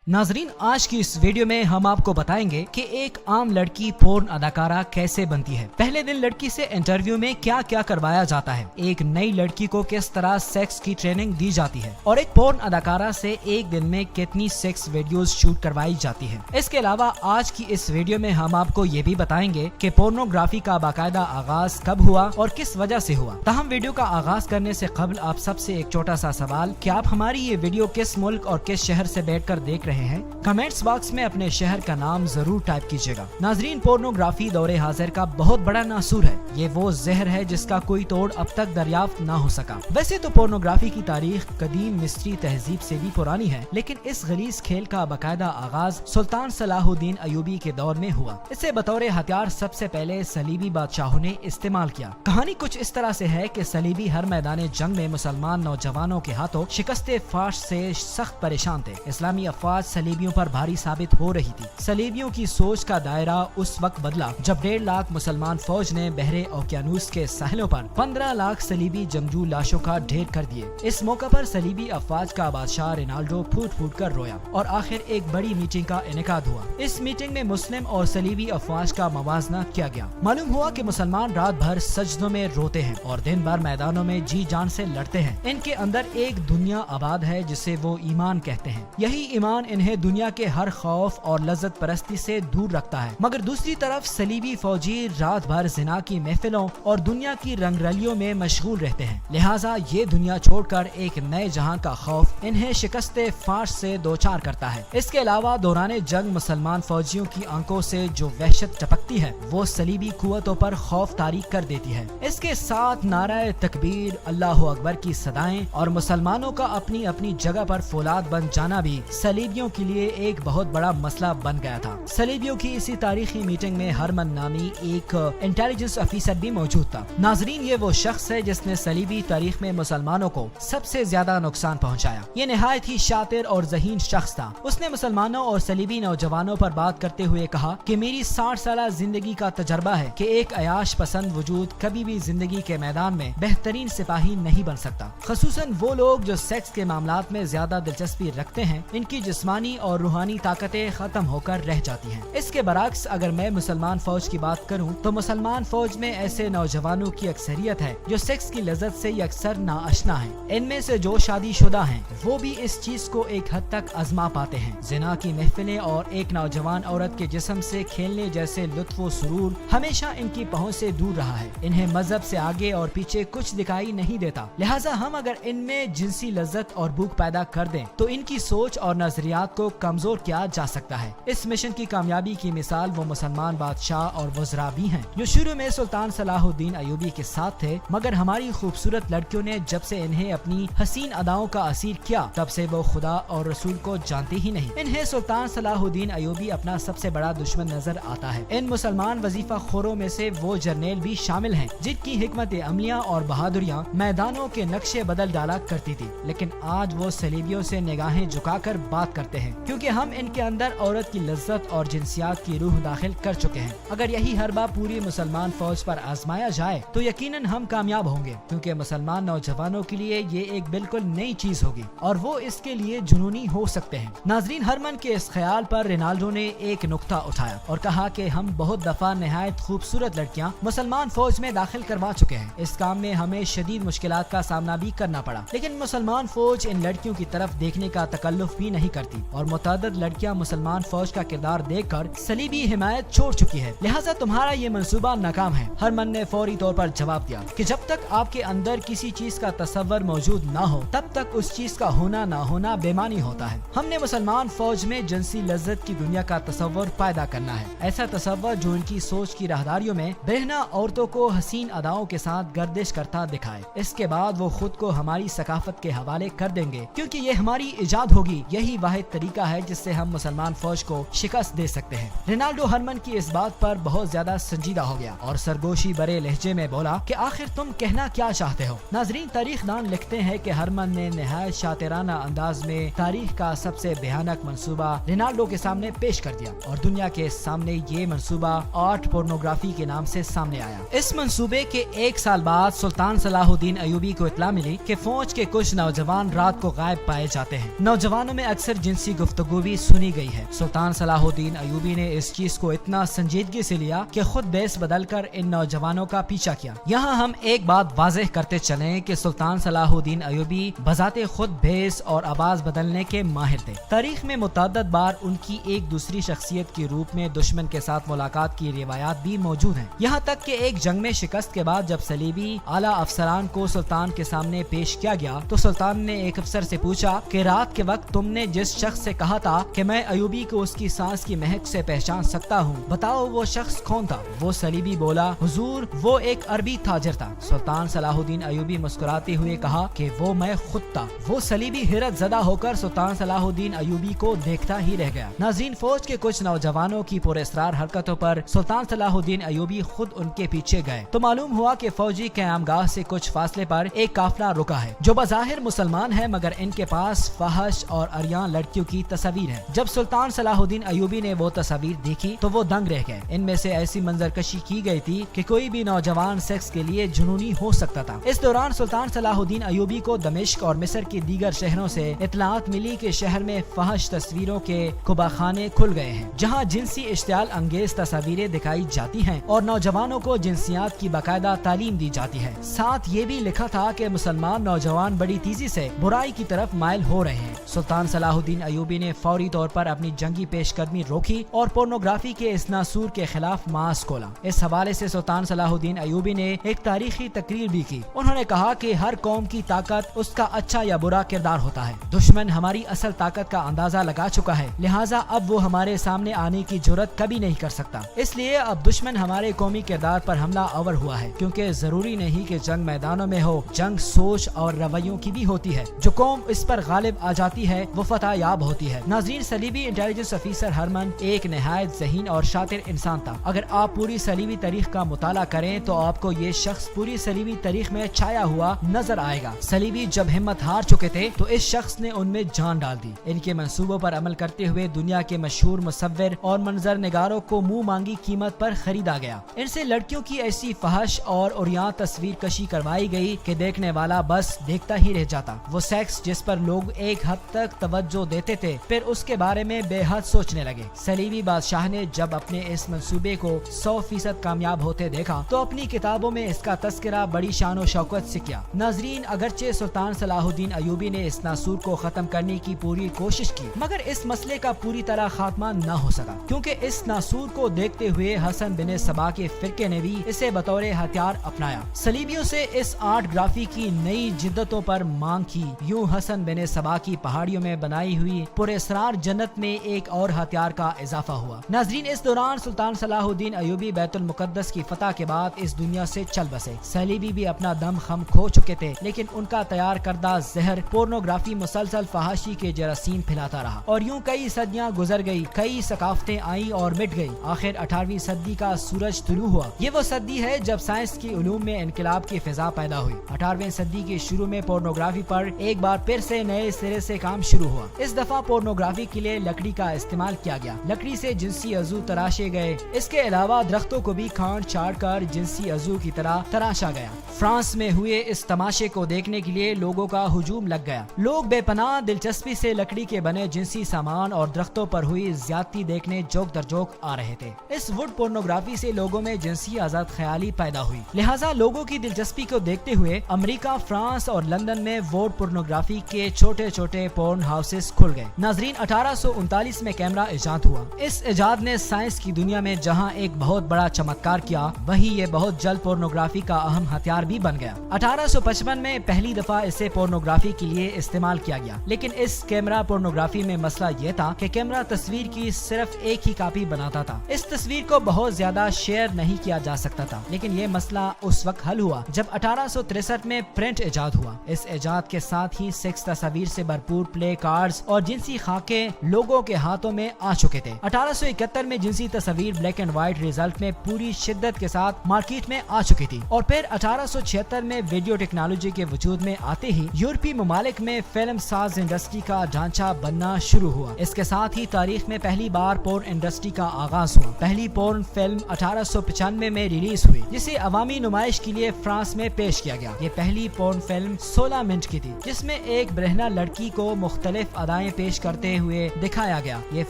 नाजरीन, आज की इस वीडियो में हम आपको बताएंगे कि एक आम लड़की पोर्न अदाकारा कैसे बनती है। पहले दिन लड़की से इंटरव्यू में क्या क्या करवाया जाता है, एक नई लड़की को किस तरह सेक्स की ट्रेनिंग दी जाती है और एक पोर्न अदाकारा से एक दिन में कितनी सेक्स वीडियोस शूट करवाई जाती है। इसके अलावा आज की इस वीडियो में हम आपको ये भी बताएंगे कि पोर्नोग्राफी का बाकायदा आगाज कब हुआ और किस वजह से हुआ। ताहम वीडियो का आगाज करने से कबल आप सबसे एक छोटा सा सवाल कि आप हमारी ये वीडियो किस मुल्क और किस शहर से बैठकर देख रहे हैं। कमेंट्स बॉक्स में अपने शहर का नाम जरूर टाइप कीजिएगा। नाजरीन, पोर्नोग्राफी दौरे हाजिर का बहुत बड़ा नासूर है। ये वो जहर है जिसका कोई तोड़ अब तक दरियाफ्त ना हो सका। वैसे तो पोर्नोग्राफी की तारीख कदीम मिस्री तहजीब से भी पुरानी है, लेकिन इस गलीज खेल का बाकायदा आगाज सुल्तान सलाहुद्दीन अयूबी के दौर में हुआ। इसे बतौर हथियार सबसे पहले सलीबी बादशाहों ने इस्तेमाल किया। कहानी कुछ इस तरह से है कि सलीबी हर मैदान जंग में मुसलमान नौजवानों के हाथों शिकस्ते फाश से सख्त परेशान थे। इस्लामी अफवाज सलीबियों पर भारी साबित हो रही थी। सलीबियों की सोच का दायरा उस वक्त बदला जब 1.5 लाख मुसलमान फौज ने बहरे ओकियानूस के साहिलों पर 15 लाख सलीबी जंगजू लाशों का ढेर कर दिए। इस मौके पर सलीबी अफवाज का बादशाह रिनाल्डो फूट फूट कर रोया और आखिर एक बड़ी मीटिंग का इनेकाद हुआ। इस मीटिंग में मुस्लिम और सलीबी अफवाज का मवाजना किया गया। मालूम हुआ कि मुसलमान रात भर सजदों में रोते हैं और दिन भर मैदानों में जी जान से लड़ते हैं। इनके अंदर एक दुनिया आबाद है जिसे वो ईमान कहते हैं। यही ईमान इन्हें दुनिया के हर खौफ और लज्जत परस्ती से दूर रखता है। मगर दूसरी तरफ सलीबी फौजी रात भर जिना की महफिलों और दुनिया की रंगरलियों में मशगूल रहते हैं। लिहाजा ये दुनिया छोड़कर एक नए जहां का खौफ इन्हें शिकस्ते फाश से दोचार करता है। इसके अलावा दौरान जंग मुसलमान फौजियों की आंखों से जो वहशत टपकती है वो सलीबी कुव्वतों पर खौफ तारीक कर देती है। इसके साथ नाराए तकबीर, अल्लाह अकबर की सदाएं और मुसलमानों का अपनी अपनी जगह पर फौलाद बन जाना भी सलीबियों के लिए एक बहुत बड़ा मसला बन गया था। सलीबियों की इसी तारीखी मीटिंग में हरमन नामी एक इंटेलिजेंस ऑफिसर भी मौजूद था। नाजरीन, ये वो शख्स है जिसने सलीबी तारीख में मुसलमानों को सबसे ज्यादा नुकसान पहुंचाया। ये निहायत ही शातिर और ज़हीन शख्स था। उसने मुसलमानों और सलीबी नौजवानों पर बात करते हुए कहा कि मेरी 60 साल जिंदगी का तजर्बा है कि एक अयाश पसंद वजूद कभी भी जिंदगी के मैदान में बेहतरीन सिपाही नहीं बन सकता। खसूसन वो लोग जो सेक्स के मामलात में ज्यादा दिलचस्पी रखते हैं, इनकी जिस्मानी और रूहानी ताकतें खत्म होकर रह जाती हैं। इसके बरक्स अगर मैं मुसलमान फौज की बात करूं तो मुसलमान फौज में ऐसे नौजवानों की अक्सरियत है जो सेक्स की लज्जत से अक्सर नाआशना हैं। इनमें से जो शादीशुदा हैं वो भी इस चीज को एक हद तक आजमा पाते हैं। जिना की महफिलें और एक नौजवान औरत के जिस्म से खेलने जैसे लुत्फ व सुरूर हमेशा इनकी पहुंच से दूर रहा है। इन्हें मजहब से आगे और पीछे कुछ दिखाई नहीं देता। लिहाजा हम अगर इनमें जिनसी लज्जत और भूख पैदा कर दें तो इनकी सोच और नजरियात को कमजोर किया जा सकता है। इस मिशन की कामयाबी की मिसाल वो मुसलमान बादशाह और वज़रा भी हैं जो शुरू में सुल्तान सलाहुद्दीन अयूबी के साथ थे, मगर हमारी खूबसूरत लड़कियों ने जब से इन्हें अपनी हसीन अदाओं का असीर किया तब से वो खुदा और रसूल को जानते ही नहीं। इन्हें सुल्तान सलाहुद्दीन अयूबी अपना सबसे बड़ा दुश्मन नजर आता है। इन मुसलमान वजीफा खोरों में से वो जर्नेल भी शामिल हैं जिनकी हिकमत अमलिया और बहादुरियां मैदानों के नक्शे बदल डाला करती थी, लेकिन आज वो सलीबियों से निगाहें झुकाकर बात करते हैं क्योंकि हम इनके अंदर औरत की लज्जत और जिनसियात की रूह दाखिल कर चुके हैं। अगर यही हरबा पूरी मुसलमान फौज पर आजमाया जाए तो यकीनन हम कामयाब होंगे, क्योंकि मुसलमान नौजवानों के लिए ये एक बिल्कुल नई चीज होगी और वो इसके लिए जुनूनी हो सकते हैं। नाजरीन, हरमन के इस ख्याल पर रिनाल्डो ने एक नुक्ता उठाया और कहा कि हम बहुत दफा निहायत खूबसूरत लड़कियां मुसलमान फौज में दाखिल करवा चुके हैं। इस काम में हमें शदीद मुश्किलात का सामना भी करना पड़ा, लेकिन मुसलमान फौज इन लड़कियों की तरफ देखने का तकल्लुफ भी नहीं करती और मुतअद्दिद लड़कियां मुसलमान फौज का किरदार देखकर सलीबी हिमायत छोड़ चुकी है। लिहाजा तुम्हारा ये मंसूबा नाकाम है। हरमन ने फौरी तौर पर जवाब दिया कि जब तक आपके अंदर किसी चीज का तसव्वुर मौजूद ना हो तब तक उस चीज का होना ना होना बेमानी होता है। हमने मुसलमान फौज में जिनसी लज्जत की दुनिया का तसव्वुर पैदा करना है, ऐसा तसव्वुर जो इनकी सोच की राहदारियों में बेहना औरतों को हसीन अदाओं के साथ गर्दिश करता दिखाए। इसके बाद वो खुद को हमारी सकाफत के हवाले कर देंगे, क्योंकि ये हमारी इजाद होगी। यही वाहिद तरीका है जिससे हम मुसलमान फौज को शिकस्त दे सकते हैं। रिनाल्डो हरमन की इस बात पर बहुत ज्यादा संजीदा हो गया और सरगोशी भरे लहजे में बोला कि आखिर तुम कहना क्या चाहते हो। नाजरीन, तारीखदान लिखते हैं कि हरमन ने निहायत शातिराना अंदाज में तारीख का सबसे भयानक मंसूबा रिनाल्डो के सामने पेश कर दिया और दुनिया के सामने ये मंसूबा आर्ट पोर्नोग्राफी के नाम से सामने आया। इस मंसूबे के 1 साल बाद सुल्तान सलाहुद्दीन अयूबी को इत्तला मिली कि फौज के कुछ नौजवान रात को गायब पाए जाते हैं। नौजवानों में अक्सर जंसी गुफ्तगू भी सुनी गई है। सुल्तान सलाहुद्दीन अयूबी ने इस चीज को इतना संजीदगी से लिया कि खुद बेस बदलकर इन नौजवानों का पीछा किया। यहाँ हम एक बात वाज़ेह करते चलें कि सुल्तान सलाहुद्दीन अयूबी बजाते खुद भेस और आवाज बदलने के माहिर थे। तारीख में मुतअद्दिद बार उनकी एक दूसरी शख्सियत के रूप में दुश्मन के साथ मुलाकात की रिवायात भी मौजूद हैं। यहाँ तक कि एक जंग में शिकस्त के बाद जब सलीबी आला अफसरान को सुल्तान के सामने पेश किया गया तो सुल्तान ने एक अफसर से पूछा कि रात के वक्त तुमने जिस शख्स से कहा था कि मैं अयूबी को उसकी सांस की महक से पहचान सकता हूँ, बताओ वो शख्स कौन था? वो सलीबी बोला, हुजूर वो एक अरबी ताजिर था। सुल्तान सलाहुद्दीन अयूबी मुस्कुराते हुए कहा कि वो मैं खुद था। वो सलीबी हैरत ज़दा होकर सुल्तान सलाहुद्दीन अयूबी को देखता ही रह गया। नाज़रीन, फौज के कुछ नौजवानों की पुरअसरार हरकतों पर सुल्तान सलाहुद्दीन अयूबी खुद उनके पीछे गए तो मालूम हुआ कि फौजी क़यामगाह से कुछ फासले पर एक काफिला रुका है जो बज़ाहिर मुसलमान है मगर इनके पास फहश और अरियान लड़कियों की तस्वीर है। जब सुल्तान सलाहुद्दीन अयूबी ने वो तस्वीर देखी तो वो दंग रह गए। इनमें से ऐसी मंजरकशी की गई थी कि कोई भी नौजवान सेक्स के लिए जुनूनी हो सकता था। इस दौरान सुल्तान सलाहुद्दीन अयूबी को दमिश्क और मिस्र के दीगर शहरों से इत्तलात मिली कि शहर में फहश तस्वीरों के कुबाखाने खुल गए हैं जहाँ जिनसी इश्तियाल अंगेज तस्वीरें दिखाई जाती हैं और नौजवानों को जिनसियात की बाकायदा तालीम दी जाती है। साथ ये भी लिखा था कि मुसलमान नौजवान बड़ी तेजी से बुराई की तरफ माइल हो रहे हैं। सुल्तान सलाहुद्दीन अयूबी ने फौरी तौर पर अपनी जंगी पेशकदमी रोकी और पोर्नोग्राफी के इस नासूर के खिलाफ मास खोला। इस हवाले से सुल्तान सलाहुद्दीन अयूबी ने एक तारीखी तकरीर भी की। उन्होंने कहा कि हर कौम की ताकत उसका अच्छा या बुरा किरदार होता है। दुश्मन हमारी असल ताकत का अंदाजा लगा चुका है, लिहाजा अब वो हमारे सामने आने की जुर्रत कभी नहीं कर सकता। इसलिए अब दुश्मन हमारे कौमी किरदार पर हमला आवर हुआ है, क्योंकि जरूरी नहीं कि जंग मैदानों में हो, जंग सोच और रवैयों की भी होती है। जो कौम इस पर गालिब आ जाती है वो फतह याब होती है। नाज़रीन, सलीबी इंटेलिजेंस ऑफिसर हरमन एक निहायत ज़हीन और शातिर इंसान था। अगर आप पूरी सलीबी तारीख का मुताला करें तो आपको ये शख्स पूरी सलीबी तारीख में छाया हुआ नजर आएगा। सलीबी जब हिम्मत हार चुके थे तो इस शख्स ने उनमें जान डाल दी। इनके मंसूबों पर अमल करते हुए दुनिया के मशहूर मुसव्विर और मंजर निगारों को मुंह मांगी कीमत पर खरीदा गया। इनसे लड़कियों की ऐसी फहश और उरियां तस्वीर कशी करवाई गई कि देखने वाला बस देखता ही रह जाता। वो सेक्स जिस पर लोग एक हद तक तवज्जो देते थे फिर उसके बारे में बेहद सोचने लगे। सलीबी बादशाह ने जब अपने इस मंसूबे को 100% कामयाब होते देखा तो अपनी किताबों में इसका तस्करा बड़ी शान और शौकत से किया। नाजरीन, अगरचे सुल्तान सलाहुद्दीन अयूबी ने इस नासूर को खत्म करने की पूरी कोशिश की मगर इस मसले का पूरी तरह खात्मा न हो सका, क्योंकि इस नासूर को देखते हुए हसन बिन सबा के फिरके ने भी इसे बतौर हथियार अपनाया। सलीबियों से इस आर्ट ग्राफी की नई जिद्दतों पर मांग की। यूं हसन बिन सबा की पहाड़ियों में बनाई हुई पुरअसरार जन्नत में एक और हथियार का इजाफा हुआ। नाजरीन, इस दौरान सुल्तान सलाहुद्दीन अयूबी बैतुल मुकद्दस की फतह के बाद इस दुनिया से चल बसे। सलीबी भी अपना दम खम खो चुके थे, लेकिन उनका तैयार करदा जहर पोर्नोग्राफी मुसलसल फहाशी के जरासीम फैलाता रहा और यूं कई सदियां गुजर गई, कई सकाफतें आई और मिट गई। आखिर 18वीं सदी का सूरज तुलू हुआ। ये वो सदी है जब साइंस की उलूम में इनकलाब की फिजा पैदा हुई। 18वीं सदी के शुरू में पोर्नोग्राफी पर एक बार फिर से नए सिरे से काम शुरू हुआ। इस दफा पोर्नोग्राफी के लिए लकड़ी का इस्तेमाल किया गया। लकड़ी से जिनसी अज़ू तराशे गए। इसके अलावा दरख्तों को भी काट छाट कर जिनसी अज़ू की तरह तराशा गया। फ्रांस में हुए इस तमाशे को देखने के लिए लोगों का हुजूम लग गया। लोग बेपनाह दिलचस्पी से लकड़ी के बने जिनसी सामान और दरख्तों पर हुई ज्यादती देखने जोक दर जोक आ रहे थे। इस वुड पोर्नोग्राफी से लोगों में जिनसी आजाद ख्याली पैदा हुई, लिहाजा लोगों की दिलचस्पी को देखते हुए अमेरिका, फ्रांस और लंदन में वुड पोर्नोग्राफी के छोटे छोटे पोर्न हाउसेस खुल गए। नाजरीन, 1839 में कैमरा इजाद हुआ। इस इजाद ने साइंस की दुनिया में जहां एक बहुत बड़ा चमत्कार किया, वहीं ये बहुत जल्द पोर्नोग्राफी का अहम हथियार भी बन गया। 1855 में पहली दफा इसे पोर्नोग्राफी के लिए इस्तेमाल किया गया, लेकिन इस कैमरा पोर्नोग्राफी में मसला ये था कि कैमरा तस्वीर की सिर्फ एक ही कॉपी बनाता था। इस तस्वीर को बहुत ज्यादा शेयर नहीं किया जा सकता था, लेकिन ये मसला उस वक्त हल हुआ जब 1863 में प्रिंट इजाद हुआ। इस इजाद के साथ ही सेक्स तस्वीर से भरपूर प्ले कार्ड्स और जिनसी खाके लोगों के हाथों में आ चुके थे। 1871 में जिनसी तस्वीर ब्लैक एंड व्हाइट रिजल्ट में पूरी शिद्दत के साथ मार्केट में आ चुकी थी और फिर 1876 में वीडियो टेक्नोलॉजी के वजूद में आते ही यूरोपीय ममालिक में फिल्म साज इंडस्ट्री का ढांचा बनना शुरू हुआ। इसके साथ ही तारीख में पहली बार पोर्न इंडस्ट्री का आगाज हुआ। पहली पोर्न फिल्म 1895 में रिलीज हुई, जिसे अवामी नुमाइश के लिए फ्रांस में पेश किया गया। ये पहली पोर्न फिल्म 16 मिनट की थी, जिसमें एक ब्रहना लड़की को मुख्तलिफ अदाएं ادائیں پیش کرتے ہوئے دکھایا گیا۔ یہ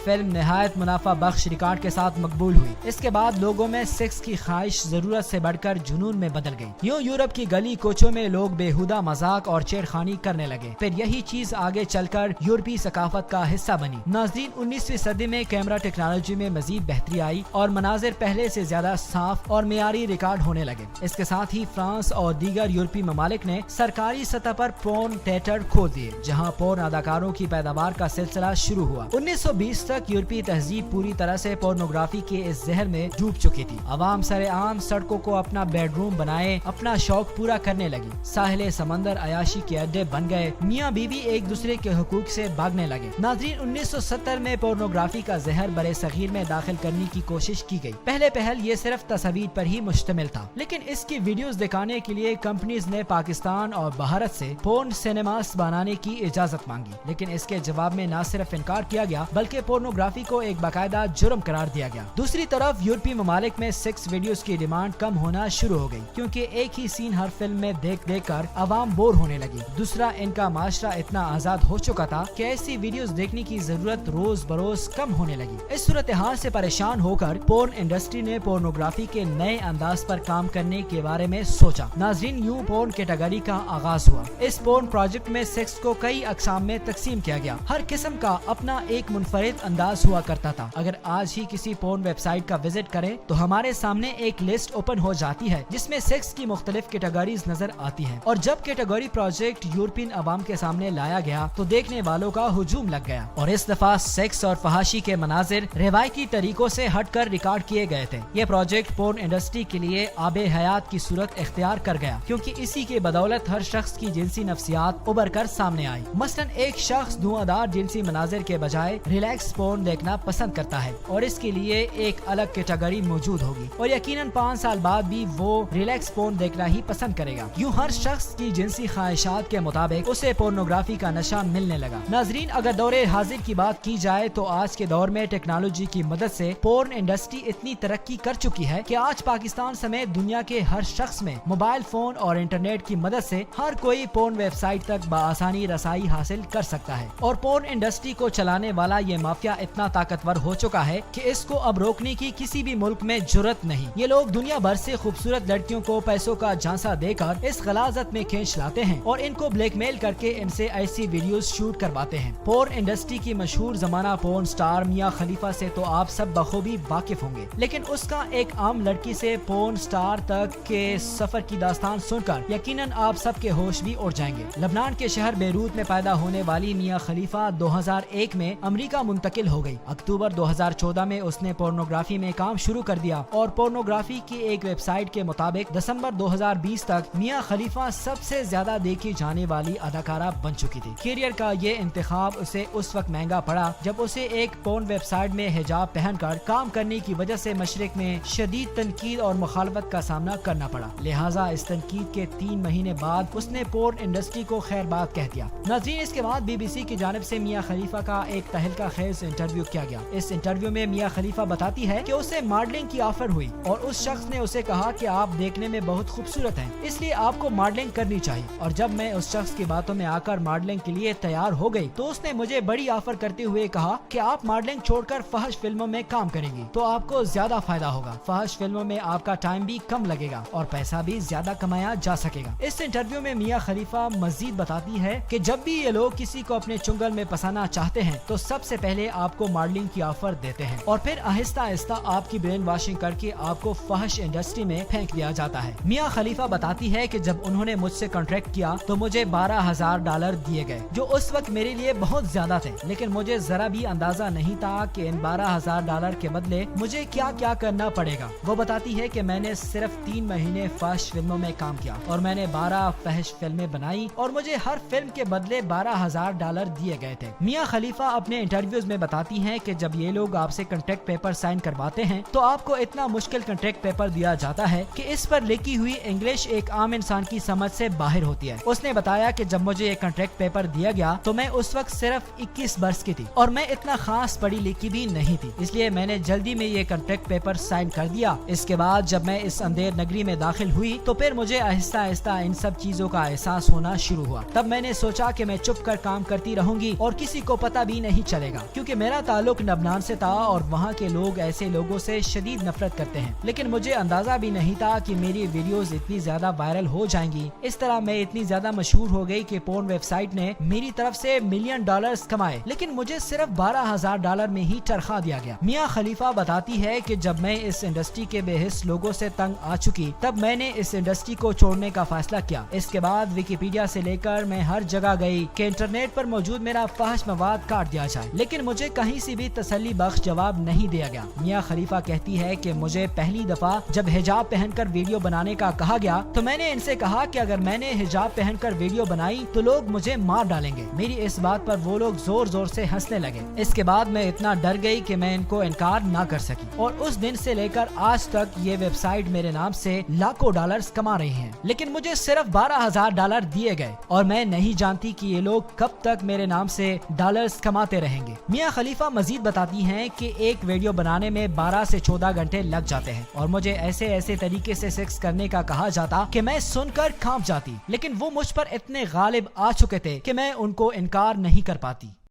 فلم نہایت منافع بخش ریکارڈ کے ساتھ مقبول ہوئی۔ اس کے بعد لوگوں میں سیکس کی خواہش ضرورت سے بڑھ کر جنون میں بدل گئی۔ یوں یورپ کی گلی کوچوں میں لوگ بےہودہ مذاق اور چھیڑخانی کرنے لگے۔ پھر یہی چیز آگے چل کر یورپی ثقافت کا حصہ بنی۔ ناظرین، 19ویں صدی میں کیمرہ ٹیکنالوجی میں مزید بہتری آئی اور مناظر پہلے سے زیادہ صاف اور معیاری ریکارڈ ہونے لگے۔ اس کے ساتھ ہی فرانس اور دیگر یورپی ممالک نے سرکاری سطح پر پورن تھیٹر کھول دیے، جہاں پورن اداکاروں کی پیداوار کا سلسلہ شروع ہوا۔ 1920 تک یورپی تہذیب پوری طرح سے پورنوگرافی کے اس زہر میں ڈوب چکی تھی۔ عوام سرعام سڑکوں کو اپنا بیڈ روم بنائے اپنا شوق پورا کرنے لگی۔ ساحل سمندر عیاشی کے اڈے بن گئے۔ میاں بیوی ایک دوسرے کے حقوق سے بھاگنے لگے۔ ناظرین، 1970 میں پورنوگرافی کا زہر برے صغیر میں داخل کرنے کی کوشش کی گئی۔ پہل یہ صرف تصاویر پر ہی مشتمل تھا، لیکن اس کی ویڈیوز دکھانے کے لیے کمپنیز نے پاکستان اور بھارت سے پورن سینماس بنانے کی اجازت مانگی، لیکن اس کے جواب میں نہ صرف انکار کیا گیا بلکہ پورنوگرافی کو ایک باقاعدہ جرم قرار دیا گیا۔ دوسری طرف یورپی ممالک میں سیکس ویڈیوز کی ڈیمانڈ کم ہونا شروع ہو گئی، کیونکہ ایک ہی سین ہر فلم میں دیکھ کر عوام بور ہونے لگی۔ دوسرا، ان کا معاشرہ اتنا آزاد ہو چکا تھا کہ ایسی ویڈیوز دیکھنے کی ضرورت روز بروز کم ہونے لگی۔ اس صورتحال سے پریشان ہو کر پورن انڈسٹری نے پورنوگرافی کے نئے انداز پر کام کرنے کے بارے میں سوچا۔ ناظرین، یوں پورن کیٹیگری کا آغاز ہوا۔ اس پورن پروجیکٹ میں سیکس کو کئی اقسام میں تقسیم کیا گیا۔ ہر قسم کا اپنا ایک منفرد انداز ہوا کرتا تھا۔ اگر آج ہی کسی پورن ویب سائٹ کا وزٹ کریں تو ہمارے سامنے ایک لسٹ اوپن ہو جاتی ہے جس میں سیکس کی مختلف کیٹیگریز نظر آتی ہیں، اور جب کیٹیگری پروجیکٹ یورپین عوام کے سامنے لایا گیا تو دیکھنے والوں کا ہجوم لگ گیا، اور اس دفعہ سیکس اور فحاشی کے مناظر روایتی طریقوں سے ہٹ کر ریکارڈ کیے گئے تھے۔ یہ پروجیکٹ پورن انڈسٹری کے لیے آب حیات کی صورت اختیار کر گیا، کیونکہ اسی کے بدولت ہر شخص کی جنسی نفسیات ابھر کر سامنے آئی۔ مثلاً ایک شخص دھواں دار جنسی مناظر کے بجائے ریلیکس پورن دیکھنا پسند کرتا ہے، اور اس کے لیے ایک الگ کیٹیگری موجود ہوگی، اور یقیناً 5 سال بعد بھی وہ ریلیکس پورن دیکھنا ہی پسند کرے گا۔ یوں ہر شخص کی جنسی خواہشات کے مطابق اسے پورنوگرافی کا نشہ ملنے لگا۔ ناظرین، اگر دور حاضر کی بات کی جائے تو آج کے دور میں ٹیکنالوجی کی مدد سے پورن انڈسٹری اتنی ترقی کر چکی ہے کہ آج پاکستان سمیت دنیا کے ہر شخص میں موبائل فون اور انٹرنیٹ کی مدد سے ہر کوئی پورن ویب سائٹ تک بآسانی رسائی حاصل کر سکتا ہے، اور پورن انڈسٹری کو چلانے والا یہ مافیا اتنا طاقتور ہو چکا ہے کہ اس کو اب روکنے کی کسی بھی ملک میں جرت نہیں۔ یہ لوگ دنیا بھر سے خوبصورت لڑکیوں کو پیسوں کا جھانسا دے کر اس غلاظت میں کھینچ لاتے ہیں اور ان کو بلیک میل کر کے ان سے ایسی ویڈیوز شوٹ کرواتے ہیں۔ پورن انڈسٹری کی مشہور زمانہ پورن سٹار میاں خلیفہ سے تو آپ سب بخوبی واقف ہوں گے، لیکن اس کا ایک عام لڑکی سے پورن سٹار تک کے سفر کی داستان سن کر یقیناً آپ سب کے ہوش بھی اڑ جائیں گے۔ لبنان کے شہر بیروت میں پیدا ہونے والی میاں خلیفہ 2001 میں امریکہ منتقل ہو گئی۔ اکتوبر 2014 میں اس نے پورنوگرافی میں کام شروع کر دیا، اور پورنوگرافی کی ایک ویب سائٹ کے مطابق دسمبر 2020 تک میاں خلیفہ سب سے زیادہ دیکھی جانے والی اداکارہ بن چکی تھی۔ کیریئر کا یہ انتخاب اسے اس وقت مہنگا پڑا جب اسے ایک پورن ویب سائٹ میں حجاب پہن کر کام کرنے کی وجہ سے مشرق میں شدید تنقید اور مخالفت کا سامنا کرنا پڑا، لہٰذا اس تنقید کے 3 مہینے بعد اس نے پورن انڈسٹری کو خیر بات کہہ دیا۔ ناظرین، اس کے بعد BBC کی جانب سے میاں خلیفہ کا ایک تہلکہ خیز انٹرویو کیا گیا۔ اس انٹرویو میں میاں خلیفہ بتاتی ہے کہ اسے ماڈلنگ کی آفر ہوئی، اور اس شخص نے اسے کہا کہ آپ دیکھنے میں بہت خوبصورت ہیں، اس لیے آپ کو ماڈلنگ کرنی چاہیے، اور جب میں اس شخص کی باتوں میں آ کر ماڈلنگ کے لیے تیار ہو گئی تو اس نے مجھے بڑی آفر کرتے ہوئے کہا کہ آپ ماڈلنگ چھوڑ کر فحش فلموں میں کام کریں گی تو آپ کو زیادہ فائدہ ہوگا، فحش فلموں میں آپ کا ٹائم بھی کم لگے گا اور پیسہ بھی زیادہ کمایا جا سکے گا۔ اس انٹرویو میں میاں خلیفہ مزید بتاتی ہے کہ جب بھی یہ لوگ کسی کو اپنے چنگل میں پسانا چاہتے ہیں تو سب سے پہلے آپ کو ماڈلنگ کی آفر دیتے ہیں، اور پھر آہستہ آہستہ آپ کی برین واشنگ کر کے آپ کو فحش انڈسٹری میں پھینک دیا جاتا ہے۔ میاں خلیفہ بتاتی ہے کہ جب انہوں نے مجھ سے کانٹریکٹ کیا تو مجھے $12,000 دیے گئے، جو اس وقت میرے لیے بہت زیادہ تھے، لیکن مجھے ذرا بھی اندازہ نہیں تھا کہ ان $12,000 کے بدلے مجھے کیا کیا کرنا پڑے گا۔ وہ بتاتی ہے کہ میں نے صرف 3 مہینے فحش فلموں میں کام کیا، اور میں نے 12 فحش فلمیں بنائی، اور مجھے ہر فلم کے بدلے $12,000 دیے گئے تھے۔ میاں خلیفہ اپنے انٹرویوز میں بتاتی ہیں کہ جب یہ لوگ آپ سے کانٹریکٹ پیپر سائن کرواتے ہیں تو آپ کو اتنا مشکل کانٹریکٹ پیپر دیا جاتا ہے کہ اس پر لکھی ہوئی انگلش ایک عام انسان کی سمجھ سے باہر ہوتی ہے۔ اس نے بتایا کہ جب مجھے یہ کانٹریکٹ پیپر دیا گیا تو میں اس وقت صرف 21 برس کی تھی، اور میں اتنا خاص پڑھی لکھی بھی نہیں تھی، اس لیے میں نے جلدی میں یہ کانٹریکٹ پیپر سائن کر دیا۔ اس کے بعد جب میں اس اندھیر نگری میں داخل ہوئی تو پھر مجھے آہستہ آہستہ ان سب چیزوں کا احساس ہونا شروع ہوا۔ تب میں نے سوچا کہ میں چپ کر کام کرتی رہوں گی होगी और किसी को पता भी नहीं चलेगा, क्योंकि मेरा ताल्लुक लबनान से था और वहाँ के लोग ऐसे लोगों से शदीद नफरत करते हैं। लेकिन मुझे अंदाजा भी नहीं था कि मेरी वीडियोस इतनी ज्यादा वायरल हो जाएंगी। इस तरह मैं इतनी ज्यादा मशहूर हो गई कि पोर्न वेबसाइट ने मेरी तरफ से $1 मिलियन कमाए, लेकिन मुझे सिर्फ $12,000 में ही तनख्वाह दिया गया। मियां खलीफा बताती है कि जब मैं इस इंडस्ट्री के बेहिस लोगों से तंग आ चुकी, तब मैंने इस इंडस्ट्री को छोड़ने का फैसला किया। इसके बाद विकिपीडिया से लेकर मैं हर जगह गई कि इंटरनेट पर मौजूद मेरा फहश मवाद काट दिया जाए, लेकिन मुझे कहीं से भी तसल्ली बख्श जवाब नहीं दिया गया। मियां खलीफा कहती है कि मुझे पहली दफा जब हिजाब पहनकर वीडियो बनाने का कहा गया तो मैंने इनसे कहा कि अगर मैंने हिजाब पहनकर वीडियो बनाई तो लोग मुझे मार डालेंगे। मेरी इस बात पर वो लोग जोर जोर से हंसने लगे। इसके बाद मैं इतना डर गई कि मैं इनको इनकार ना कर सकी, और उस दिन से लेकर आज तक ये वेबसाइट मेरे नाम से लाखों डॉलर्स कमा रही है, लेकिन मुझे सिर्फ $12,000 दिए गए और मैं नहीं जानती कि ये लोग कब तक मेरे नाम से डॉलर्स कमाते रहेंगे। मियां खलीफा मजीद बताती हैं कि एक वीडियो बनाने में 12 से 14 घंटे लग जाते हैं और मुझे ऐसे ऐसे तरीके से सेक्स करने का कहा जाता कि मैं सुनकर कांप जाती, लेकिन वो मुझ पर इतने गालिब आ चुके थे कि मैं उनको इनकार नहीं कर पाती।